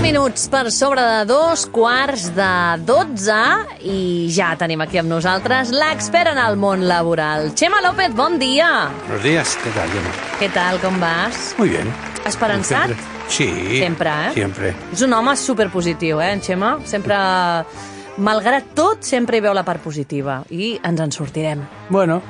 minuts per sobre de 2:15 i ja tenim aquí amb nosaltres l'expert en el món laboral. Chema López, bon dia. Buenos días, ¿qué tal, Gemma? Què tal, com vas? Muy bien. Esperançat? Sí. Sempre, eh? Siempre. És un home superpositiu, en Chema? Sempre, malgrat tot, sempre hi veu la part positiva i ens en sortirem. Bueno,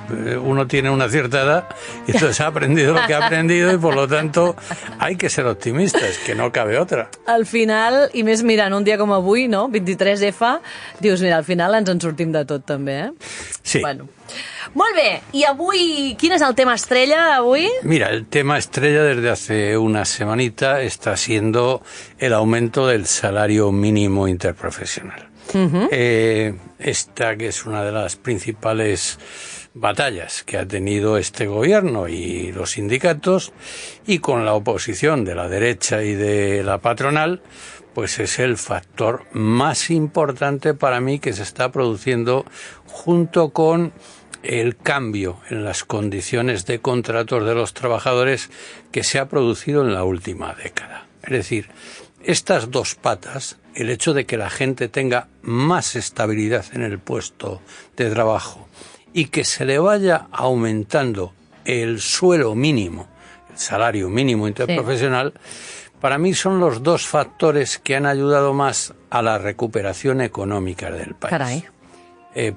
uno tiene una cierta edad y entonces ha aprendido lo que ha aprendido y por lo tanto hay que ser optimistas, que no cabe otra. Al final, i més mirant un dia com avui, no? 23F, dius, mira, al final ens en sortim de tot també, eh? Sí. Bueno. Molt bé, i avui, quin és el tema estrella avui? Mira, el tema estrella desde hace una semanita está siendo el aumento del salario mínimo interprofesional. Esta que es una de las principales batallas que ha tenido este gobierno y los sindicatos, y con la oposición de la derecha y de la patronal, pues es el factor más importante para mí que se está produciendo junto con el cambio en las condiciones de contratos de los trabajadores que se ha producido en la última década. Es decir, estas dos patas, el hecho de que la gente tenga más estabilidad en el puesto de trabajo y que se le vaya aumentando el suelo mínimo, el salario mínimo interprofesional, para mí son los dos factores que han ayudado más a la recuperación económica del país. Caray.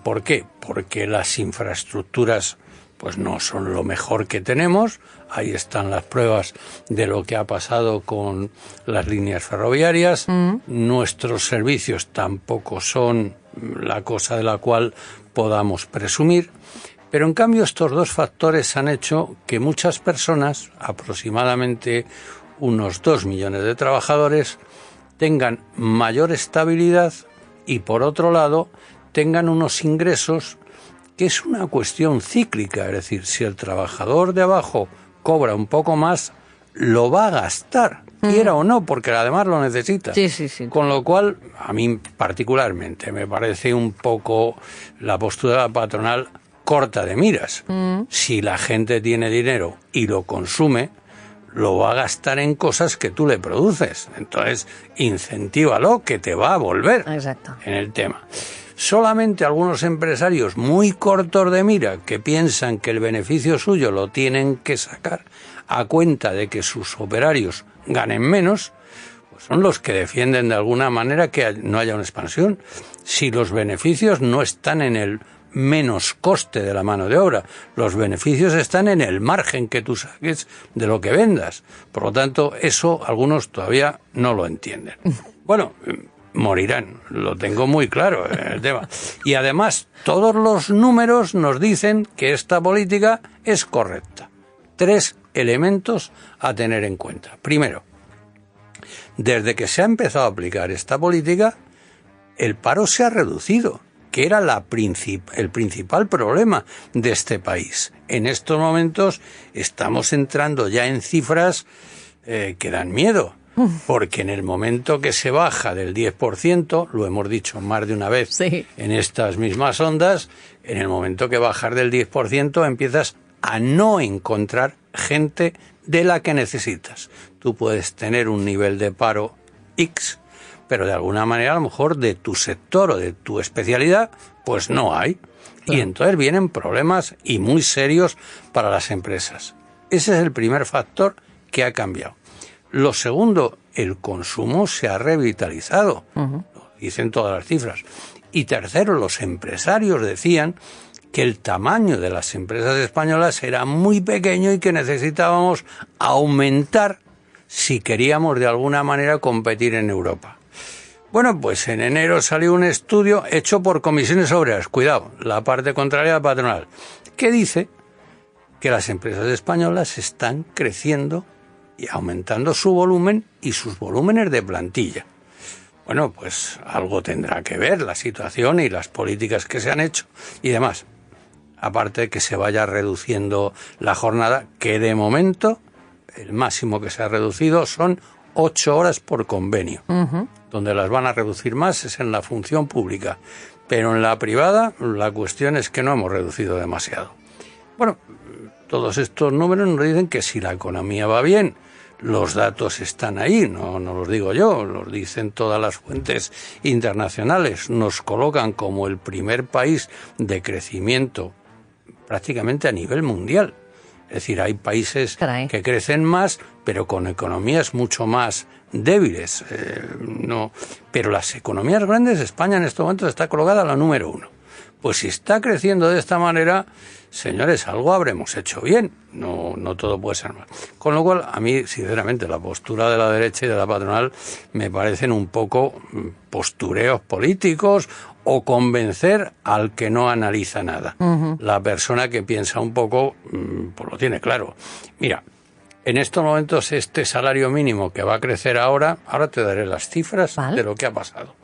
¿Por qué? Porque las infraestructuras pues no son lo mejor que tenemos. Ahí están las pruebas de lo que ha pasado con las líneas ferroviarias. Nuestros servicios tampoco son la cosa de la cual podamos presumir. Pero en cambio estos dos factores han hecho que muchas personas, aproximadamente unos 2 millones de trabajadores, tengan mayor estabilidad y, por otro lado, tengan unos ingresos que es una cuestión cíclica. Es decir, si el trabajador de abajo cobra un poco más, lo va a gastar, quiera o no, porque además lo necesita. Sí. Con lo cual, a mí particularmente, me parece un poco la postura de la patronal corta de miras. Si la gente tiene dinero y lo consume, lo va a gastar en cosas que tú le produces. Entonces, incentívalo, que te va a volver. Exacto. En el tema. Solamente algunos empresarios muy cortos de mira que piensan que el beneficio suyo lo tienen que sacar a cuenta de que sus operarios ganen menos, pues son los que defienden de alguna manera que no haya una expansión. Si los beneficios no están en el menos coste de la mano de obra, los beneficios están en el margen que tú saques de lo que vendas. Por lo tanto, eso algunos todavía no lo entienden. Bueno, morirán, lo tengo muy claro el tema. Y además, todos los números nos dicen que esta política es correcta. 3 elementos a tener en cuenta. Primero, desde que se ha empezado a aplicar esta política, el paro se ha reducido, que era el principal problema de este país. En estos momentos estamos entrando ya en cifras que dan miedo. Porque en el momento que se baja del 10%, lo hemos dicho más de una vez en estas mismas ondas, en el momento que bajas del 10% empiezas a no encontrar gente de la que necesitas. Tú puedes tener un nivel de paro X, pero de alguna manera a lo mejor de tu sector o de tu especialidad, pues no hay. Y entonces vienen problemas y muy serios para las empresas. Ese es el primer factor que ha cambiado. Lo segundo, el consumo se ha revitalizado, lo dicen todas las cifras. Y tercero, los empresarios decían que el tamaño de las empresas españolas era muy pequeño y que necesitábamos aumentar si queríamos de alguna manera competir en Europa. Bueno, pues en enero salió un estudio hecho por comisiones obreras, cuidado, la parte contraria a la patronal, que dice que las empresas españolas están creciendo y aumentando su volumen y sus volúmenes de plantilla. Bueno, pues algo tendrá que ver la situación y las políticas que se han hecho y demás. Aparte de que se vaya reduciendo la jornada, que de momento el máximo que se ha reducido son 8 horas por convenio. Donde las van a reducir más es en la función pública. Pero en la privada la cuestión es que no hemos reducido demasiado. Bueno, todos estos números nos dicen que si la economía va bien, Los datos están ahí, no los digo yo, los dicen todas las fuentes internacionales. Nos colocan como el primer país de crecimiento prácticamente a nivel mundial. Es decir, hay países que crecen más, pero con economías mucho más débiles. Pero las economías grandes, España en estos momentos está colocada a la número 1. Pues si está creciendo de esta manera, señores, algo habremos hecho bien. No todo puede ser mal. Con lo cual, a mí, sinceramente, la postura de la derecha y de la patronal me parecen un poco postureos políticos o convencer al que no analiza nada. Uh-huh. La persona que piensa un poco, pues lo tiene claro. Mira, en estos momentos este salario mínimo que va a crecer ahora te daré las cifras de lo que ha pasado.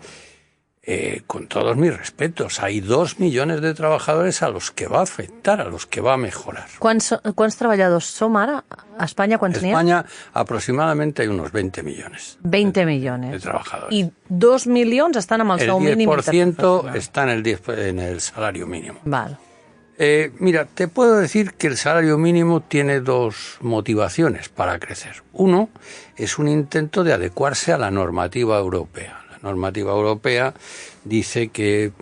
Con todos mis respetos, hay 2 millones de trabajadores a los que va a afectar, a los que va a mejorar. ¿Quants treballadors som ara? A Espanya quants n'hi ha? En España aproximadamente hay unos 20 millones. 20 millones. De trabajadores. I 2 milions estan amb el sou mínim interprofessional. El 10% está en el salario mínimo. Vale. Mira, te puedo decir que el salario mínimo tiene 2 motivaciones para crecer. Uno es un intento de adecuarse a la normativa europea. La normativa europea dice que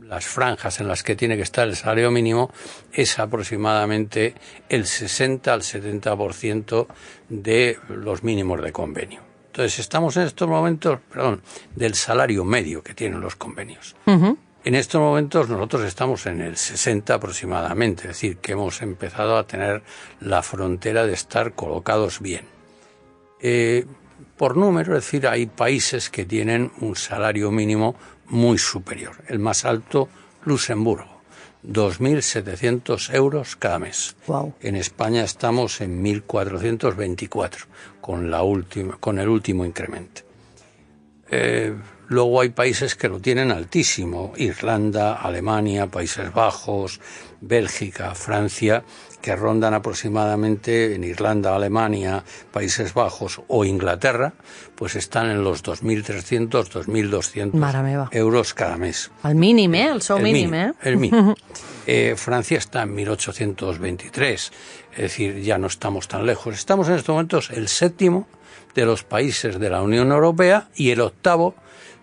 las franjas en las que tiene que estar el salario mínimo es aproximadamente el 60 al 70% de los mínimos de convenio. Entonces estamos en estos momentos, del salario medio que tienen los convenios. Uh-huh. En estos momentos nosotros estamos en el 60 aproximadamente, es decir, que hemos empezado a tener la frontera de estar colocados bien. Por número, es decir, hay países que tienen un salario mínimo muy superior. El más alto, Luxemburgo, 2.700 euros cada mes. Wow. En España estamos en 1.424 con el último incremento. Luego hay países que lo tienen altísimo: Irlanda, Alemania, Países Bajos, Bélgica, Francia, que rondan aproximadamente en Irlanda, Alemania, Países Bajos o Inglaterra, pues están en los 2.300, 2.200 euros cada mes. El mínim, el sou mínim, El mínim. Francia está en 1.823, es decir, ya no estamos tan lejos. Estamos en estos momentos el 7º de los países de la Unión Europea y el 8º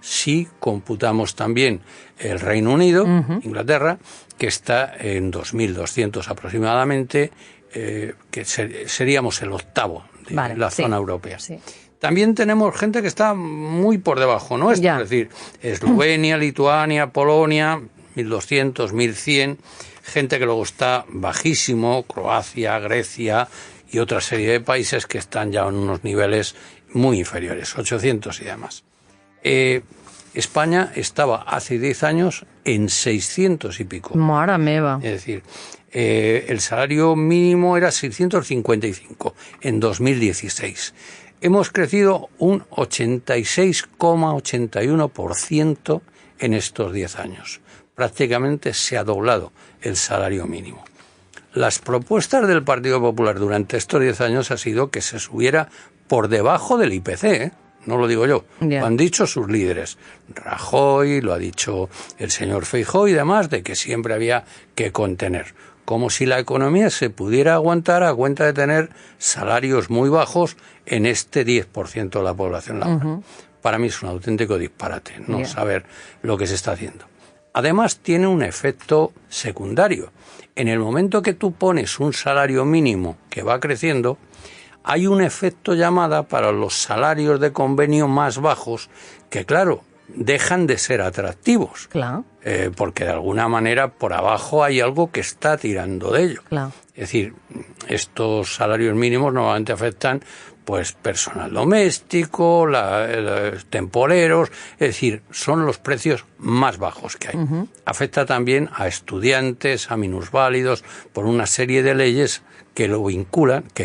si computamos también el Reino Unido, Inglaterra, que está en 2.200 aproximadamente, que seríamos el 8º de la zona europea. Sí. También tenemos gente que está muy por debajo nuestro, es decir, Eslovenia, Lituania, Polonia, 1.200, 1.100, gente que luego está bajísimo, Croacia, Grecia y otra serie de países que están ya en unos niveles muy inferiores, 800 y demás. España estaba hace 10 años en 600 y pico. Mare meva. Es decir, el salario mínimo era 655 en 2016. Hemos crecido un 86,81% en estos 10 años. Prácticamente se ha doblado el salario mínimo. Las propuestas del Partido Popular durante estos 10 años ha sido que se subiera por debajo del IPC, No lo digo yo, lo han dicho sus líderes. Rajoy, lo ha dicho el señor Feijóo y demás, de que siempre había que contener. Como si la economía se pudiera aguantar a cuenta de tener salarios muy bajos en este 10% de la población laboral. Para mí es un auténtico disparate no saber lo que se está haciendo. Además tiene un efecto secundario. En el momento que tú pones un salario mínimo que va creciendo, hay un efecto llamada para los salarios de convenio más bajos que, claro, dejan de ser atractivos. Claro. Porque de alguna manera por abajo hay algo que está tirando de ello. Claro. Es decir, estos salarios mínimos normalmente afectan pues personal doméstico, temporeros, es decir, son los precios más bajos que hay. Afecta también a estudiantes, a minusválidos, por una serie de leyes que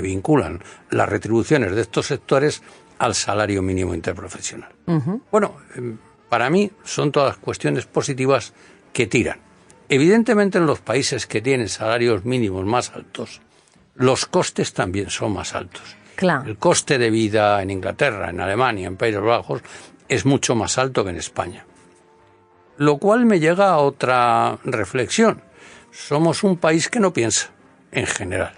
vinculan las retribuciones de estos sectores al salario mínimo interprofesional. Bueno, para mí son todas cuestiones positivas que tiran. Evidentemente en los países que tienen salarios mínimos más altos, los costes también son más altos. Claro. El coste de vida en Inglaterra, en Alemania, en Países Bajos, es mucho más alto que en España. Lo cual me llega a otra reflexión. Somos un país que no piensa, en general.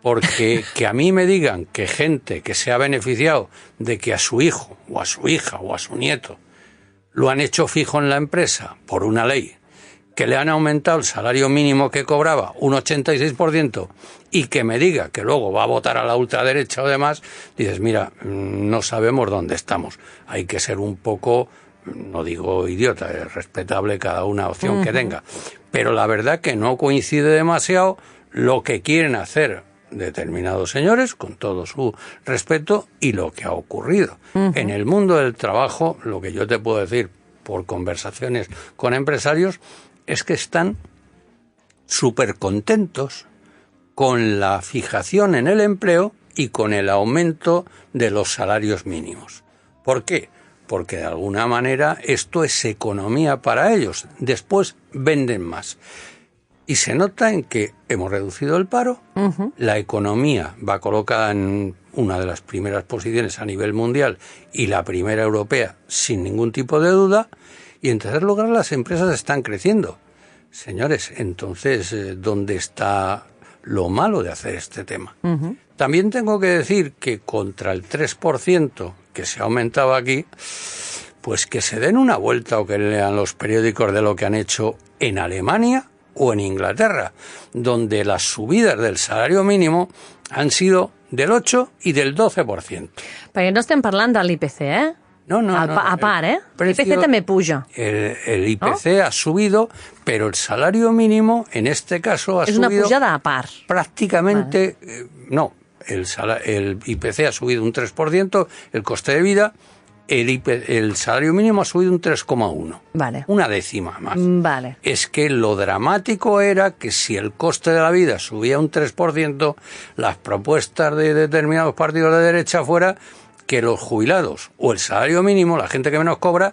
Porque que a mí me digan que gente que se ha beneficiado de que a su hijo, o a su hija, o a su nieto, lo han hecho fijo en la empresa por una ley, que le han aumentado el salario mínimo que cobraba un 86%, y que me diga que luego va a votar a la ultraderecha o demás, dices, mira, no sabemos dónde estamos. Hay que ser un poco, no digo idiota, es respetable cada una opción que tenga. Pero la verdad que no coincide demasiado lo que quieren hacer determinados señores, con todo su respeto, y lo que ha ocurrido. En el mundo del trabajo, lo que yo te puedo decir por conversaciones con empresarios, es que están súper contentos con la fijación en el empleo y con el aumento de los salarios mínimos. ¿Por qué? Porque de alguna manera esto es economía para ellos. Después venden más. Y se nota en que hemos reducido el paro, la economía va colocada en una de las primeras posiciones a nivel mundial y la primera europea sin ningún tipo de duda, y en tercer lugar las empresas están creciendo. Señores, entonces, ¿dónde está lo malo de hacer este tema? También tengo que decir que contra el 3% que se ha aumentado aquí, pues que se den una vuelta o que lean los periódicos de lo que han hecho en Alemania o en Inglaterra, donde las subidas del salario mínimo han sido del 8 y del 12%. Perquè no estem parlant de l'IPC, eh? No. A part, ¿eh? L'IPC també puja. El IPC ha subido, pero el salario mínimo, en este caso, ha subido... Es una pujada a part. Prácticamente, no. El IPC ha subido un 3%, el coste de vida, el salario mínimo ha subido un 3,1%. Vale. Una décima más. Vale. Es que lo dramático era que si el coste de la vida subía un 3%, las propuestas de determinados partidos de derecha fuera que los jubilados o el salario mínimo, la gente que menos cobra,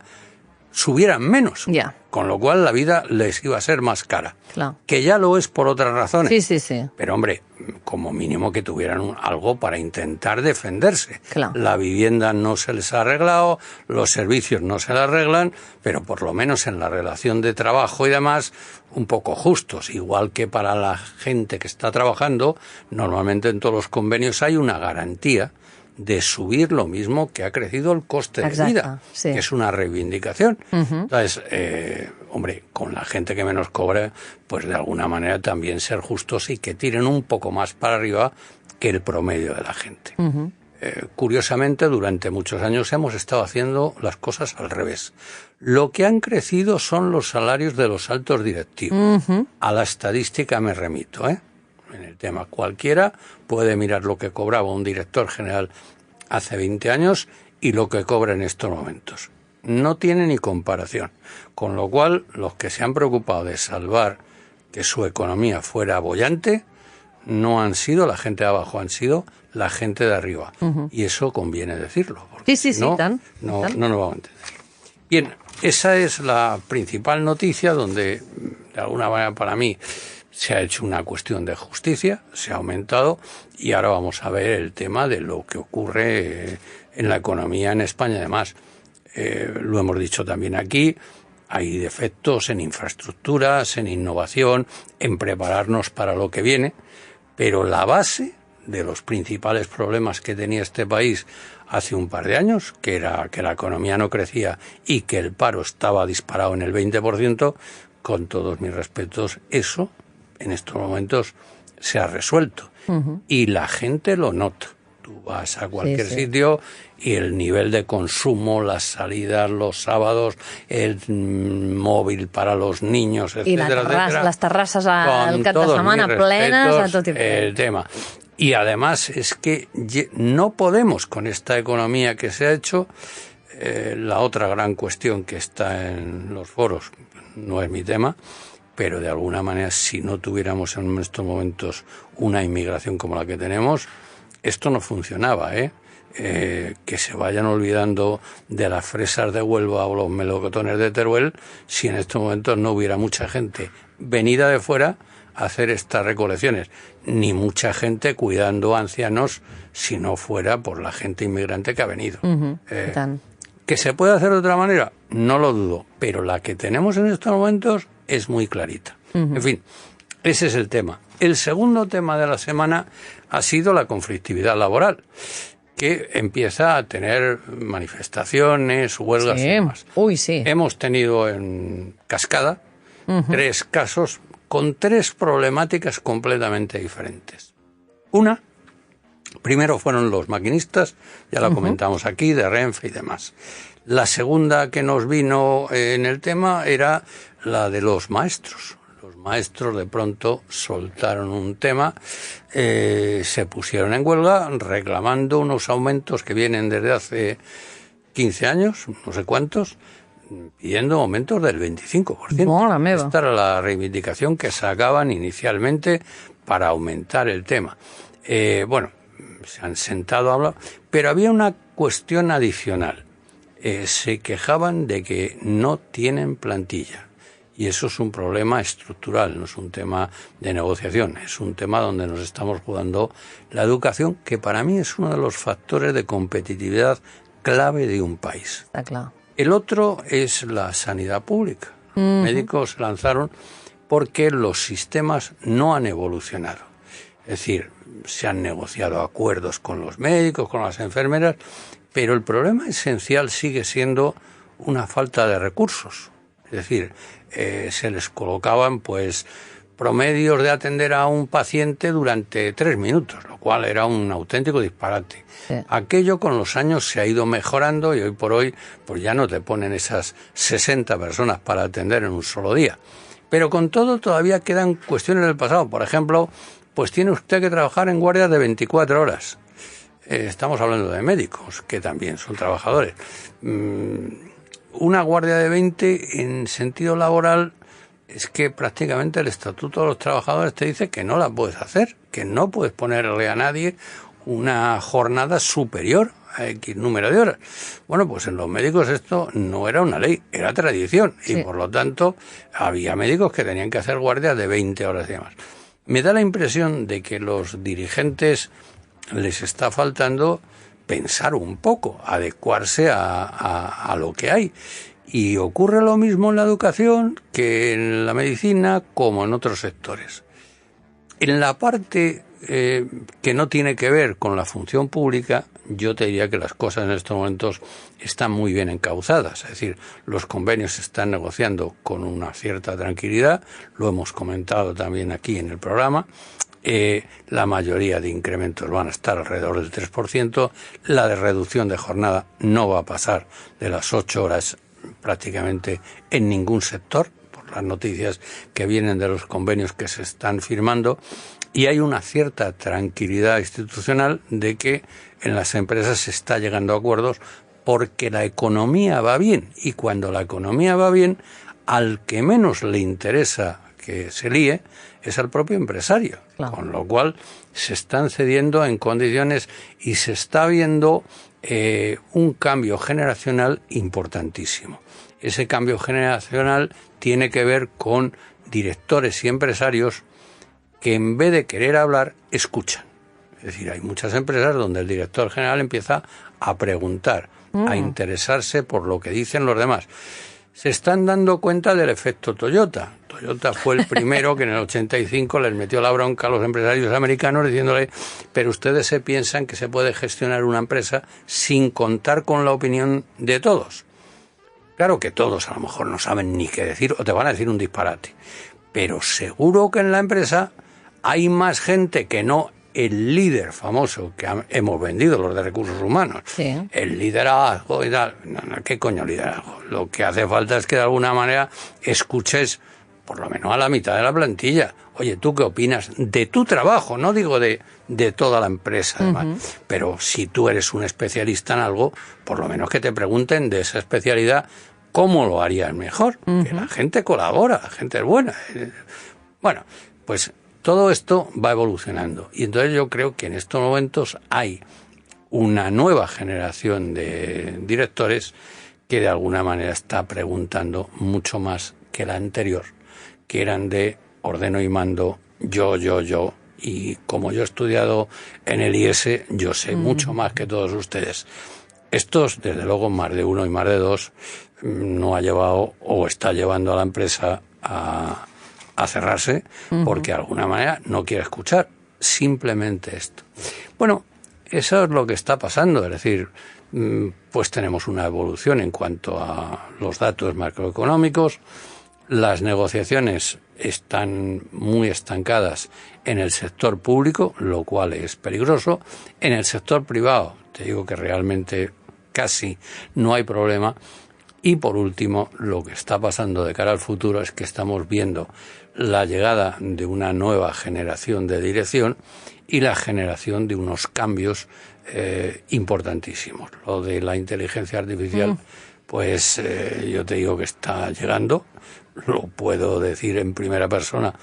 subieran menos. Ya. Con lo cual la vida les iba a ser más cara. Claro. Que ya lo es por otras razones. Sí. Pero hombre, como mínimo que tuvieran algo para intentar defenderse. Claro. La vivienda no se les ha arreglado, los servicios no se la arreglan, pero por lo menos en la relación de trabajo y demás, un poco justos. Igual que para la gente que está trabajando, normalmente en todos los convenios hay una garantía de subir lo mismo que ha crecido el coste de vida, sí. Que es una reivindicación. Entonces, hombre, con la gente que menos cobra, pues de alguna manera también ser justos y que tiren un poco más para arriba que el promedio de la gente. Curiosamente, durante muchos años hemos estado haciendo las cosas al revés. Lo que han crecido son los salarios de los altos directivos. A la estadística me remito, en el tema. Cualquiera puede mirar lo que cobraba un director general hace 20 años y lo que cobra en estos momentos. No tiene ni comparación. Con lo cual, los que se han preocupado de salvar que su economía fuera boyante, no han sido la gente de abajo, han sido la gente de arriba. Y eso conviene decirlo. Sí, no nos vamos a entender. Bien, esa es la principal noticia donde, de alguna manera para mí, se ha hecho una cuestión de justicia, se ha aumentado, y ahora vamos a ver el tema de lo que ocurre en la economía en España. Además, lo hemos dicho también aquí, hay defectos en infraestructuras, en innovación, en prepararnos para lo que viene, pero la base de los principales problemas que tenía este país hace un par de años, que era que la economía no crecía y que el paro estaba disparado en el 20%, con todos mis respetos, eso en estos momentos se ha resuelto. Y la gente lo nota. Tú vas a cualquier sitio y el nivel de consumo, las salidas los sábados, el móvil para los niños, etcétera, etcétera. Las terrasses al cap de setmana plenes a tot tipus. El tema. Y además es que no podemos, con esta economía que se ha hecho, la otra gran cuestión que está en los foros, no es mi tema, pero de alguna manera, si no tuviéramos en estos momentos una inmigración como la que tenemos, esto no funcionaba, que se vayan olvidando de las fresas de Huelva o los melocotones de Teruel, si en estos momentos no hubiera mucha gente venida de fuera a hacer estas recolecciones, ni mucha gente cuidando a ancianos, si no fuera por la gente inmigrante que ha venido. ¿Que se puede hacer de otra manera? No lo dudo, pero la que tenemos en estos momentos es muy clarita. En fin, Ese es el tema. El segundo tema de la semana ha sido la conflictividad laboral, que empieza a tener manifestaciones, huelgas y demás. Uy, sí. Hemos tenido en cascada 3 casos con 3 problemáticas completamente diferentes. Una, primero fueron los maquinistas, ya la comentamos aquí, de Renfe y demás. La segunda que nos vino en el tema era la de los maestros. Los maestros de pronto soltaron un tema, se pusieron en huelga reclamando unos aumentos que vienen desde hace 15 años, no sé cuántos, pidiendo aumentos del 25%. Mola, meva. Esta era la reivindicación que sacaban inicialmente para aumentar el tema. Bueno, se han sentado a hablar, pero había una cuestión adicional. Se quejaban de que no tienen plantilla. Y eso es un problema estructural, no es un tema de negociación, es un tema donde nos estamos jugando la educación, que para mí es uno de los factores de competitividad clave de un país. Está claro. El otro es la sanidad pública. Los médicos se lanzaron porque los sistemas no han evolucionado. Es decir, se han negociado acuerdos con los médicos, con las enfermeras, pero el problema esencial sigue siendo una falta de recursos. Es decir, se les colocaban pues promedios de atender a un paciente durante 3 minutos, lo cual era un auténtico disparate. Sí. Aquello con los años se ha ido mejorando y hoy por hoy pues ya no te ponen esas 60 personas para atender en un solo día. Pero con todo todavía quedan cuestiones del pasado. Por ejemplo, pues tiene usted que trabajar en guardias de 24 horas. Estamos hablando de médicos, que también son trabajadores. Una guardia de 20 en sentido laboral es que prácticamente el Estatuto de los Trabajadores te dice que no la puedes hacer, que no puedes ponerle a nadie una jornada superior a X número de horas. Bueno, pues en los médicos esto no era una ley, era tradición. Sí. Y por lo tanto había médicos que tenían que hacer guardias de 20 horas y demás. Me da la impresión de que los dirigentes les está faltando pensar un poco, adecuarse a lo que hay. Y ocurre lo mismo en la educación que en la medicina como en otros sectores. En la parte que no tiene que ver con la función pública, yo te diría que las cosas en estos momentos están muy bien encauzadas. Es decir, los convenios se están negociando con una cierta tranquilidad, lo hemos comentado también aquí en el programa. La mayoría de incrementos van a estar alrededor del 3%, la de reducción de jornada no va a pasar de las 8 horas prácticamente en ningún sector, por las noticias que vienen de los convenios que se están firmando, y hay una cierta tranquilidad institucional de que en las empresas se está llegando a acuerdos porque la economía va bien, y cuando la economía va bien, al que menos le interesa que se líe es al propio empresario, claro. Con lo cual se están cediendo en condiciones y se está viendo un cambio generacional importantísimo. Ese cambio generacional tiene que ver con directores y empresarios que en vez de querer hablar, escuchan. Es decir, hay muchas empresas donde el director general empieza a preguntar, a interesarse por lo que dicen los demás. Se están dando cuenta del efecto Toyota. Toyota fue el primero que en el 85 les metió la bronca a los empresarios americanos diciéndole, pero ustedes se piensan que se puede gestionar una empresa sin contar con la opinión de todos. Claro que todos a lo mejor no saben ni qué decir o te van a decir un disparate, pero seguro que en la empresa hay más gente que no el líder famoso que hemos vendido, los de recursos humanos, sí. El liderazgo y tal. No, ¿qué coño liderazgo? Lo que hace falta es que de alguna manera escuches por lo menos a la mitad de la plantilla. Oye, ¿tú qué opinas de tu trabajo? No digo de toda la empresa, además. Pero si tú eres un especialista en algo, por lo menos que te pregunten de esa especialidad, ¿cómo lo harías mejor? Que la gente colabora, la gente es buena. Bueno, pues todo esto va evolucionando y entonces yo creo que en estos momentos hay una nueva generación de directores que de alguna manera está preguntando mucho más que la anterior, que eran de ordeno y mando, yo, y como yo he estudiado en el IES, yo sé mucho más que todos ustedes. Estos, desde luego, más de uno y más de dos, no ha llevado o está llevando a la empresa a a cerrarse porque de alguna manera no quiere escuchar. Simplemente esto. Bueno, eso es lo que está pasando, es decir, pues tenemos una evolución en cuanto a los datos macroeconómicos, las negociaciones están muy estancadas en el sector público, lo cual es peligroso. En el sector privado, te digo que realmente casi no hay problema. Y por último, lo que está pasando de cara al futuro es que estamos viendo la llegada de una nueva generación de dirección y la generación de unos cambios importantísimos. Lo de la inteligencia artificial, pues yo te digo que está llegando, lo puedo decir en primera persona.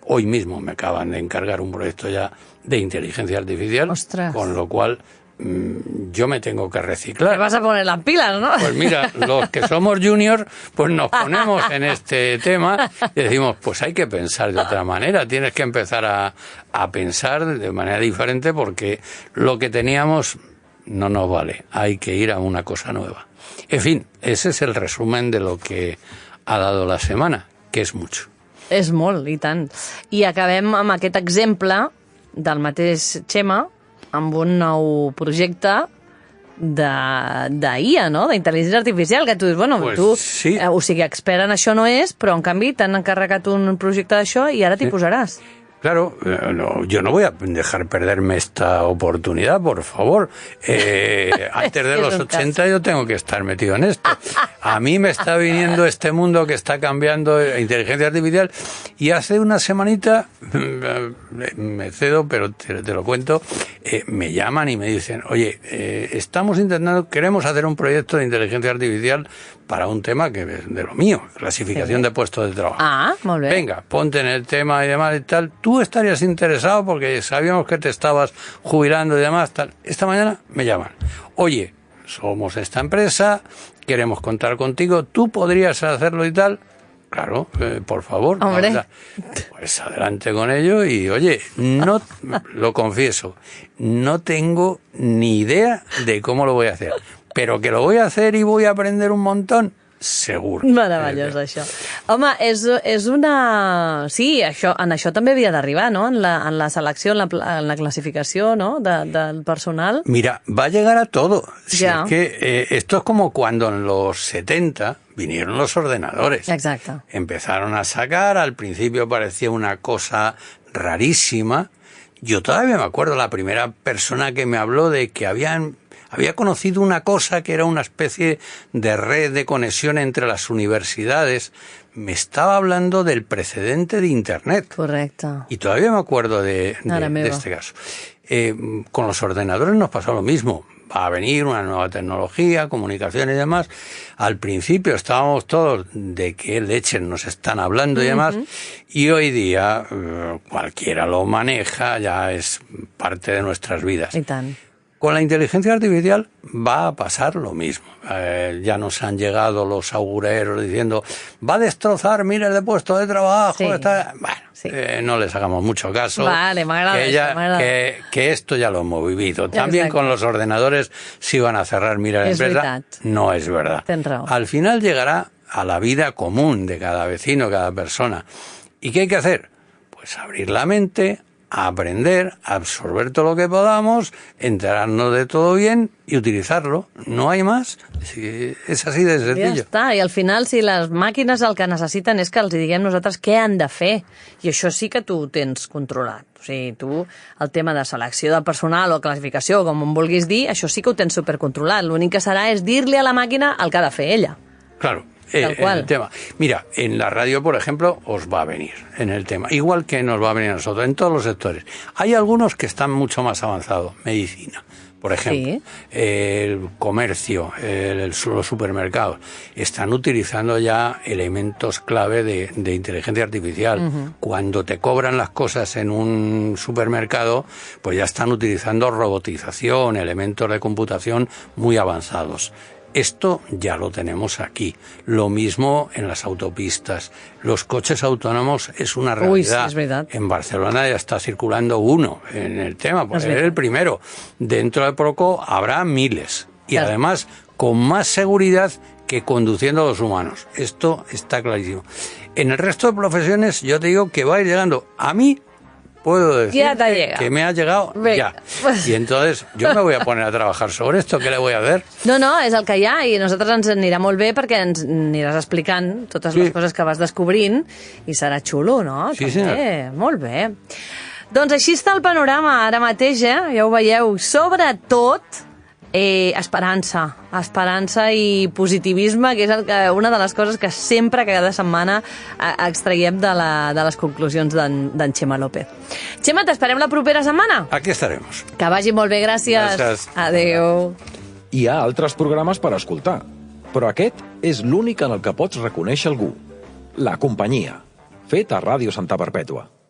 Hoy mismo me acaban de encargar un proyecto ya de inteligencia artificial, ¡ostras! Con lo cual yo me tengo que reciclar. Te vas a poner las pilas, ¿no? Pues mira, los que somos juniors, pues nos ponemos en este tema y decimos, pues hay que pensar de otra manera, tienes que empezar a pensar de manera diferente porque lo que teníamos no nos vale, hay que ir a una cosa nueva. En fin, ese es el resumen de lo que ha dado la setmana, que és mucho. És molt, i tant. I acabem amb aquest exemple del mateix Txema, amb un nou projecte d'IA, no? D'intel·ligència artificial, que tu dius, bueno, pues tu, sí. O sigui, expert en això no és, però en canvi t'han encarregat un projecte d'això i ara t'hi posaràs. Claro, no, yo no voy a dejar perderme esta oportunidad, por favor. Antes de los 80 yo tengo que estar metido en esto. A mí me está viniendo este mundo que está cambiando inteligencia artificial y hace una semanita, me cedo, pero te lo cuento, me llaman y me dicen, oye, queremos hacer un proyecto de inteligencia artificial para un tema que es de lo mío, clasificación de puestos de trabajo. Ah, molt bé. Venga, ponte en el tema y demás y tal. Tú estarías interesado porque sabíamos que te estabas jubilando y demás, tal. Esta mañana me llaman. Oye, somos esta empresa, queremos contar contigo, tú podrías hacerlo y tal. Claro, por favor. Hombre. Pues adelante con ello y, oye, no, lo confieso, no tengo ni idea de cómo lo voy a hacer. Però que lo voy a hacer y voy a aprender un montón, segur. Meravellós, això. Home, és una... Sí, en això també havia d'arribar, no? En la selecció, en la clasificació, ¿no? Del personal. Mira, va a llegar a todo. Si ya. es que esto es como cuando en los 70 vinieron los ordenadores. Exacto. Empezaron a sacar, al principio parecía una cosa rarísima. Yo todavía me acuerdo la primera persona que me habló de que había conocido una cosa que era una especie de red de conexión entre las universidades. Me estaba hablando del precedente de Internet. Correcto. Y todavía me acuerdo de este caso. Con los ordenadores nos pasó lo mismo. Va a venir una nueva tecnología, comunicación y demás. Al principio estábamos todos de qué leche nos están hablando y demás. Y hoy día cualquiera lo maneja, ya es parte de nuestras vidas. I tant. Con la inteligencia artificial va a pasar lo mismo. Ya nos han llegado los augurios diciendo, va a destrozar miles de puestos de trabajo. Sí. Bueno, sí. No les hagamos mucho caso. Vale, m'agrada que esto ya lo hemos vivido. También exacto. con los ordenadores, si van a cerrar miles de empresas, veritat. no es verdad. Tens raó. Al final llegará a la vida común de cada vecino, cada persona. ¿Y qué hay que hacer? Pues abrir la mente, aprender, absorber todo lo que podamos, enterarnos de todo bien y utilizarlo. No hay más. És així de senzill. Ja està, i al final si les màquines el que necessiten és que els diguem nosaltres què han de fer, i això sí que tu ho tens controlat. O sigui, tu el tema de selecció del personal o classificació, com en vulguis dir, això sí que ho tens supercontrolat. L'únic que serà és dir-li a la màquina el que ha de fer ella. Claro. Tal cual. El tema. Mira, en la radio, por ejemplo, os va a venir en el tema. Igual que nos va a venir a nosotros, en todos los sectores. Hay algunos que están mucho más avanzados. Medicina, por ejemplo. Sí. El comercio, los supermercados. Están utilizando ya elementos clave de inteligencia artificial. Cuando te cobran las cosas en un supermercado, pues ya están utilizando robotización, elementos de computación muy avanzados. Esto ya lo tenemos aquí. Lo mismo en las autopistas. Los coches autónomos es una realidad. Uy, sí, es verdad. En Barcelona ya está circulando uno en el tema, porque es el primero. Dentro de poco habrá miles. Y además con más seguridad que conduciendo a los humanos. Esto está clarísimo. En el resto de profesiones yo te digo que va a ir llegando. A mí puedo decir que me ha llegado ya. I entonces jo me voy a poner a trabajar sobre esto. ¿Qué le voy a hacer? No, és el que hi ha i a nosaltres ens anirà molt bé perquè ens aniràs explicant totes les coses que vas descobrint i serà xulo, no? Sí, senyor. Molt bé. Doncs així està el panorama ara mateix, ja ho veieu. Sobretot esperança i positivisme, que és una de les coses que sempre, cada setmana, extraiem de les conclusions d'en Chema López. Chema, t'esperem la propera setmana? Aquí estaremos. Que vagi molt bé, gràcies. Gràcies. Adéu. Hi ha altres programes per escoltar, però aquest és l'únic en el que pots reconèixer algú. La companyia, fet a Ràdio Santa Perpètua.